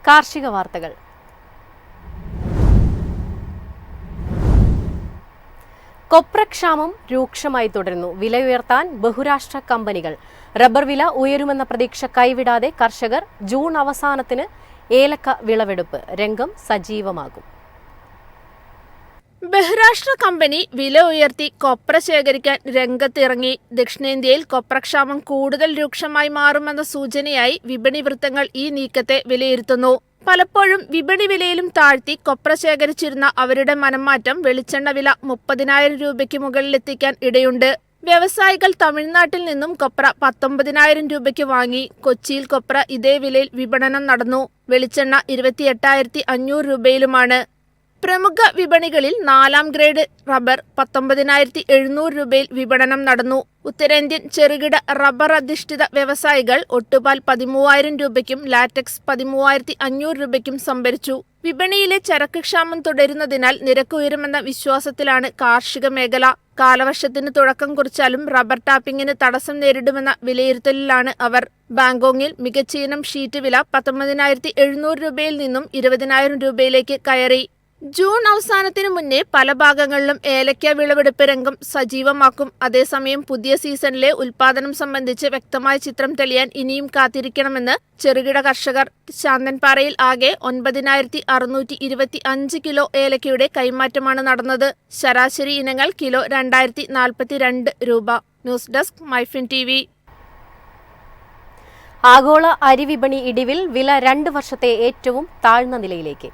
കാർഷിക വാർത്തകൾ. കൊപ്രക്ഷാമം രൂക്ഷമായി തുടരുന്നു. വില ഉയർത്താൻ ബഹുരാഷ്ട്ര കമ്പനികൾ. റബ്ബർ വില ഉയരുമെന്ന പ്രതീക്ഷ കൈവിടാതെ കർഷകർ. ജൂൺ അവസാനത്തിന് ഏലക്ക വിളവെടുപ്പ്. രംഗം സജീവമാകും. ബഹുരാഷ്ട്ര കമ്പനി വില ഉയർത്തി കൊപ്ര ശേഖരിക്കാൻ രംഗത്തിറങ്ങി. ദക്ഷിണേന്ത്യയിൽ കൊപ്രക്ഷാമം കൂടുതൽ രൂക്ഷമായി മാറുമെന്ന സൂചനയായി വിപണി വൃത്തങ്ങൾ ഈ നീക്കത്തെ വിലയിരുത്തുന്നു. പലപ്പോഴും വിപണി വിലയിലും താഴ്ത്തി കൊപ്ര ശേഖരിച്ചിരുന്ന അവരുടെ മനംമാറ്റം വെളിച്ചെണ്ണ വില 30,000 രൂപയ്ക്ക് മുകളിലെത്തിക്കാൻ ഇടയുണ്ട്. വ്യവസായികൾ തമിഴ്നാട്ടിൽ നിന്നും കൊപ്ര 19,000 രൂപയ്ക്ക് വാങ്ങി. കൊച്ചിയിൽ കൊപ്ര ഇതേ വിലയിൽ വിപണനം നടന്നു. വെളിച്ചെണ്ണ 28,500 രൂപയിലുമാണ്. പ്രമുഖ വിപണികളിൽ 4ാം ഗ്രേഡ് റബ്ബർ 19,700 രൂപയിൽ വിപണനം നടന്നു. ഉത്തരേന്ത്യൻ ചെറുകിട റബ്ബർ അധിഷ്ഠിത വ്യവസായികൾ ഒട്ടുപാൽ 13,000 രൂപയ്ക്കും ലാറ്റക്സ് 13,500 രൂപയ്ക്കും സംഭരിച്ചു. വിപണിയിലെ ചരക്ക് ക്ഷാമം തുടരുന്നതിനാൽ നിരക്ക് ഉയരുമെന്ന വിശ്വാസത്തിലാണ് കാർഷിക മേഖല. കാലവർഷത്തിന് തുടക്കം കുറിച്ചാലും റബ്ബർ ടാപ്പിംഗിന് തടസ്സം നേരിടുമെന്ന വിലയിരുത്തലിലാണ് അവർ. ബാങ്കോങ്ങിൽ മികച്ച ഇനം ഷീറ്റ് വില 19,700 രൂപയിൽ നിന്നും 20,000 രൂപയിലേക്ക് കയറി. ജൂൺ അവസാനത്തിനു മുന്നേ പല ഭാഗങ്ങളിലും ഏലക്ക വിളവെടുപ്പ് രംഗം സജീവമാക്കും. അതേസമയം പുതിയ സീസണിലെ ഉൽപാദനം സംബന്ധിച്ച് വ്യക്തമായ ചിത്രം തെളിയാൻ ഇനിയും കാത്തിരിക്കണമെന്ന് ചെറുകിട കർഷകർ. ശാന്തൻപാറയിൽ ആകെ 9,625 കിലോ ഏലക്കയുടെ കൈമാറ്റമാണ് നടന്നത്. ശരാശരി ഇനങ്ങൾ കിലോ 2,042 രൂപ. News desk MyFin TV. ആഗോള അരി വിപണി ഇടിവിൽ. വില 2 വർഷത്തെ ഏറ്റവും താഴ്ന്ന നിലയിലേക്ക്.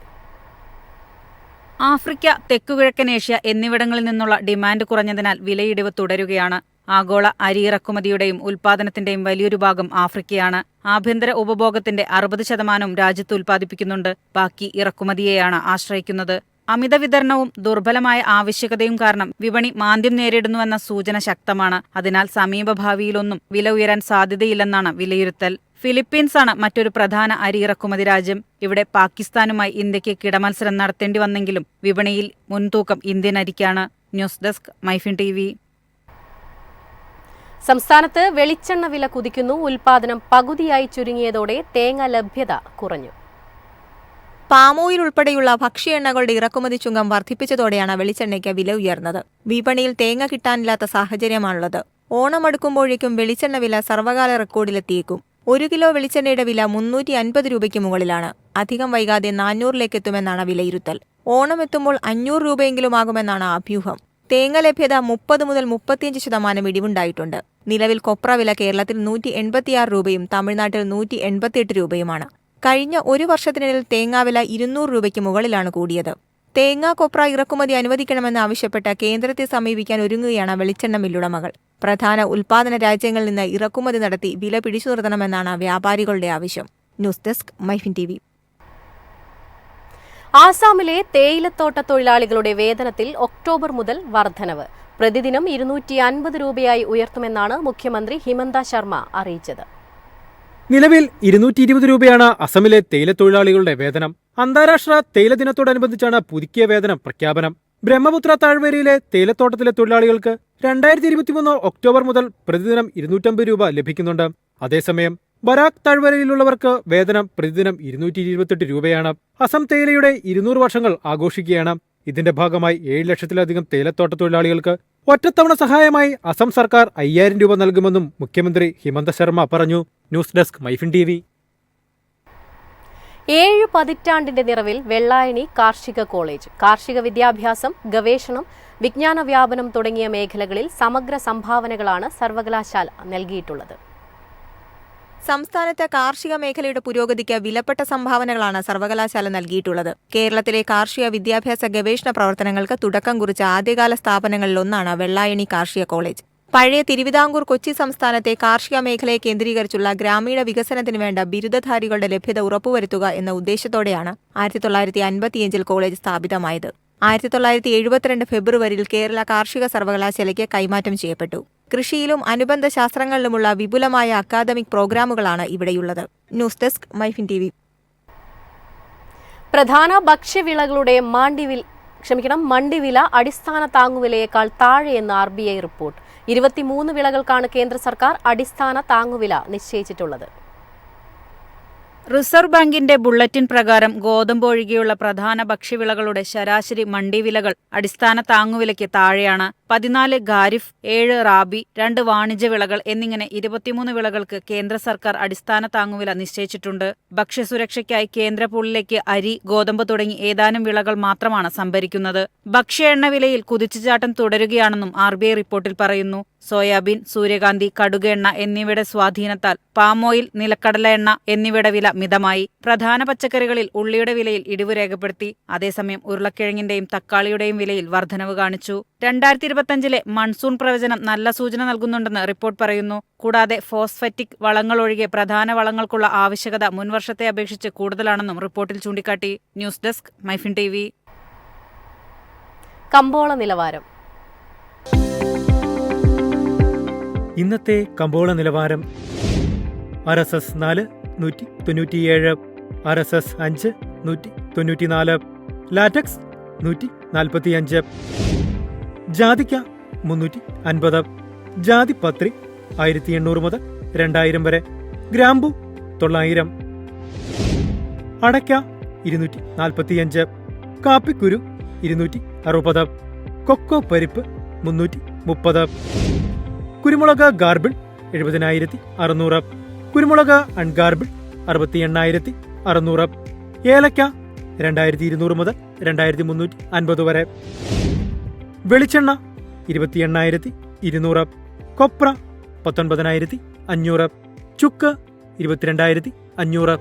ആഫ്രിക്ക, തെക്കുകിഴക്കൻ ഏഷ്യ എന്നിവിടങ്ങളിൽ നിന്നുള്ള ഡിമാൻഡ് കുറഞ്ഞതിനാൽ വിലയിടിവ് തുടരുകയാണ്. ആഗോള അരി ഇറക്കുമതിയുടെയും ഉൽപാദനത്തിന്റെയും വലിയൊരു ഭാഗം ആഫ്രിക്കയാണ്. ആഭ്യന്തര ഉപഭോഗത്തിന്റെ 60% രാജ്യത്ത് ഉൽപ്പാദിപ്പിക്കുന്നുണ്ട്. ബാക്കി ഇറക്കുമതിയെയാണ് ആശ്രയിക്കുന്നത്. അമിത വിതരണവും ദുർബലമായ ആവശ്യകതയും കാരണം വിപണി മാന്ദ്യം നേരിടുന്നുവെന്ന സൂചന ശക്തമാണ്. അതിനാൽ സമീപഭാവിയിലൊന്നും വില ഉയരാൻ സാധ്യതയില്ലെന്നാണ് വിലയിരുത്തൽ. ഫിലിപ്പീൻസാണ് മറ്റൊരു പ്രധാന അരി ഇറക്കുമതി രാജ്യം. ഇവിടെ പാകിസ്ഥാനുമായി ഇന്ത്യക്ക് കിടമത്സരം നടത്തേണ്ടി വന്നെങ്കിലും വിപണിയിൽ മുൻതൂക്കം ഇന്ത്യൻ അരിക്കാണ്. News desk MyFin TV. സംസ്ഥാനത്ത് വെളിച്ചെണ്ണ വില കുതിക്കുന്നു. ഉൽപാദനം പകുതിയായി ചുരുങ്ങിയതോടെ തേങ്ങ ലഭ്യത കുറഞ്ഞു. പാമോയിൽ ഉൾപ്പെടെയുള്ള ഭക്ഷ്യ എണ്ണകളുടെ ഇറക്കുമതി ചുങ്കം വർദ്ധിപ്പിച്ചതോടെയാണ് വെളിച്ചെണ്ണയ്ക്ക് വില ഉയർന്നത്. വിപണിയിൽ തേങ്ങ കിട്ടാനില്ലാത്ത സാഹചര്യമാണുള്ളത്. ഓണം അടുക്കുമ്പോഴേക്കും വെളിച്ചെണ്ണ വില സർവകാല റെക്കോർഡിലെത്തിയേക്കും. 1 കിലോ വെളിച്ചെണ്ണയുടെ വില 350 രൂപയ്ക്ക് മുകളിലാണ്. അധികം വൈകാതെ 400 എത്തുമെന്നാണ് വിലയിരുത്തൽ. ഓണം എത്തുമ്പോൾ 500 രൂപയെങ്കിലും ആകുമെന്നാണ് അഭ്യൂഹം. തേങ്ങ ലഭ്യത 30 മുതൽ 35% ഇടിവുണ്ടായിട്ടുണ്ട്. നിലവിൽ കൊപ്ര വില കേരളത്തിൽ 186 രൂപയും തമിഴ്നാട്ടിൽ 188 രൂപയുമാണ്. കഴിഞ്ഞ ഒരു വർഷത്തിനിടയിൽ തേങ്ങാവില 200 രൂപയ്ക്ക് മുകളിലാണ് കൂടിയത്. തേങ്ങ, കൊപ്ര ഇറക്കുമതി അനുവദിക്കണമെന്ന് ആവശ്യപ്പെട്ട് കേന്ദ്രത്തെ സമീപിക്കാൻ ഒരുങ്ങുകയാണ് വെളിച്ചെണ്ണ മില്ലുടമകൾ. പ്രധാന ഉൽപാദന രാജ്യങ്ങളിൽ നിന്ന് ഇറക്കുമതി നടത്തി വില പിടിച്ചു നിർത്തണമെന്നാണ് വ്യാപാരികളുടെ ആവശ്യം. News desk MyFin TV. ആസാമിലെ തേയിലത്തോട്ട തൊഴിലാളികളുടെ വേതനത്തിൽ ഒക്ടോബർ മുതൽ വർധനവ്. പ്രതിദിനം 250 രൂപയായി ഉയർത്തുമെന്നാണ് മുഖ്യമന്ത്രി ഹിമന്ത ശർമ്മ അറിയിച്ചത്. നിലവിൽ 220 രൂപയാണ് അസമിലെ തേയിലത്തൊഴിലാളികളുടെ വേതനം. അന്താരാഷ്ട്ര തേയില ദിനത്തോടനുബന്ധിച്ചാണ് പുതുക്കിയ വേതനം പ്രഖ്യാപനം. ബ്രഹ്മപുത്ര താഴ്വരയിലെ തേയിലത്തോട്ടത്തിലെ തൊഴിലാളികൾക്ക് 2023 ഒക്ടോബർ മുതൽ പ്രതിദിനം 250 രൂപ ലഭിക്കുന്നുണ്ട്. അതേസമയം ബരാക് താഴ്വരയിലുള്ളവർക്ക് വേതനം പ്രതിദിനം 228 രൂപയാണ്. അസം തേയിലയുടെ 200 വർഷങ്ങൾ ആഘോഷിക്കുകയാണ്. ഇതിന്റെ ഭാഗമായി 7 ലക്ഷത്തിലധികം തേയിലത്തോട്ട തൊഴിലാളികൾക്ക് ഒറ്റത്തവണ സഹായമായി അസം സർക്കാർ 5,000 രൂപ നൽകുമെന്നും മുഖ്യമന്ത്രി ഹിമന്ത ശർമ്മ പറഞ്ഞു. News desk MyFin TV. 7 പതിറ്റാണ്ടിന്റെ നിറവിൽ വെള്ളായണി കാർഷിക കോളേജ്. കാർഷിക വിദ്യാഭ്യാസം, ഗവേഷണം, വിജ്ഞാന വ്യാപനം തുടങ്ങിയ മേഖലകളിൽ സമഗ്ര സംഭാവനകളാണ് സർവകലാശാല നൽകിയിട്ടുള്ളത്. സംസ്ഥാനത്ത് കാർഷിക മേഖലയുടെ പുരോഗതിക്ക് വിലപ്പെട്ട സംഭാവനകളാണ് സർവകലാശാല നൽകിയിട്ടുള്ളത്. കേരളത്തിലെ കാർഷിക വിദ്യാഭ്യാസ ഗവേഷണ പ്രവർത്തനങ്ങൾക്ക് തുടക്കം കുറിച്ച ആദ്യകാല സ്ഥാപനങ്ങളിലൊന്നാണ് വെള്ളായണി കാർഷിക കോളേജ്. പഴയ തിരുവിതാംകൂർ കൊച്ചി സംസ്ഥാനത്തെ കാർഷിക മേഖലയെ കേന്ദ്രീകരിച്ചുള്ള ഗ്രാമീണ വികസനത്തിന് വേണ്ട ബിരുദധാരികളുടെ ലഭ്യത ഉറപ്പുവരുത്തുക എന്ന ഉദ്ദേശത്തോടെയാണ് 1955 കോളേജ് സ്ഥാപിതമായത്. 1972 ഫെബ്രുവരിയിൽ കേരള കാർഷിക സർവകലാശാലയ്ക്ക് കൈമാറ്റം ചെയ്യപ്പെട്ടു. കൃഷിയിലും അനുബന്ധ ശാസ്ത്രങ്ങളിലുമുള്ള വിപുലമായ അക്കാദമിക് പ്രോഗ്രാമുകളാണ് ഇവിടെയുള്ളത്. News desk MyFin TV. പ്രധാന ഭക്ഷ്യവിളകളുടെ മണ്ടിവില അടിസ്ഥാന താങ്ങുവിലയേക്കാൾ താഴെയെന്ന് RBI റിപ്പോർട്ട്. 23 വിളകൾക്കാണ് കേന്ദ്ര സർക്കാർ അടിസ്ഥാന താങ്ങുവില നിശ്ചയിച്ചിട്ടുള്ളത്. റിസർവ് ബാങ്കിന്റെ ബുള്ളറ്റിൻ പ്രകാരം ഗോതമ്പ് ഒഴികെയുള്ള പ്രധാന ഭക്ഷ്യവിളകളുടെ ശരാശരി മണ്ഡി വിലകൾ അടിസ്ഥാന താങ്ങുവിലയ്ക്ക് താഴെയാണ്. 14 ഖാരിഫ്, 7 റാബി, 2 വാണിജ്യ വിളകൾ എന്നിങ്ങനെ 23 വിളകൾക്ക് കേന്ദ്ര സർക്കാർ അടിസ്ഥാന താങ്ങുവില നിശ്ചയിച്ചിട്ടുണ്ട്. ഭക്ഷ്യസുരക്ഷയ്ക്കായി കേന്ദ്ര പൂളിലേക്ക് അരി, ഗോതമ്പ് തുടങ്ങി ഏതാനും വിളകൾ മാത്രമാണ് സംഭരിക്കുന്നത്. ഭക്ഷ്യ എണ്ണ വിലയിൽ കുതിച്ചുചാട്ടം തുടരുകയാണെന്നും RBI റിപ്പോർട്ടിൽ പറയുന്നു. സോയാബീൻ, സൂര്യകാന്തി, കടുക് എണ്ണ എന്നിവയുടെ സ്വാധീനത്താൽ പാം ഓയിൽ, നിലക്കടല എണ്ണ എന്നിവയുടെ വില മിതമായി. പ്രധാന പച്ചക്കറികളിൽ ഉള്ളിയുടെ വിലയിൽ ഇടിവ് രേഖപ്പെടുത്തി. അതേസമയം ഉരുളക്കിഴങ്ങിന്റെയും തക്കാളിയുടെയും വിലയിൽ വർധനവ് കാണിച്ചു. 2025 മൺസൂൺ പ്രവചനം നല്ല സൂചന നൽകുന്നുണ്ടെന്ന് റിപ്പോർട്ട് പറയുന്നു. കൂടാതെ ഫോസ്ഫറ്റിക് വളങ്ങൾ ഒഴികെ പ്രധാന വളങ്ങൾക്കുള്ള ആവശ്യകത മുൻവർഷത്തെ അപേക്ഷിച്ച് കൂടുതലാണെന്നും റിപ്പോർട്ടിൽ ചൂണ്ടിക്കാട്ടി. News desk MyFin TV. കമ്പോള നിലവാരം. ഇന്നത്തെ കമ്പോള നിലവാരം: RSS 4 197, RSS 5 194, ലാറ്റക്സ് 145, ജാതിക്ക 350, ജാതിപത്രി 1800 മുതൽ 2000 വരെ, ഗ്രാമ്പു 900, അടയ്ക്ക 245, കാപ്പിക്കുരു 260, കൊക്കോ പരിപ്പ് 330, കുരുമുളക് ഗാർബിൾ 70,600, കുരുമുളക് അൺഗാർബിൾ 68,600, ഏലക്ക 2200 മുതൽ 2350 വരെ, വെളിച്ചെണ്ണ 28,200, കൊപ്ര 19,500, ചുക്ക് 22,500.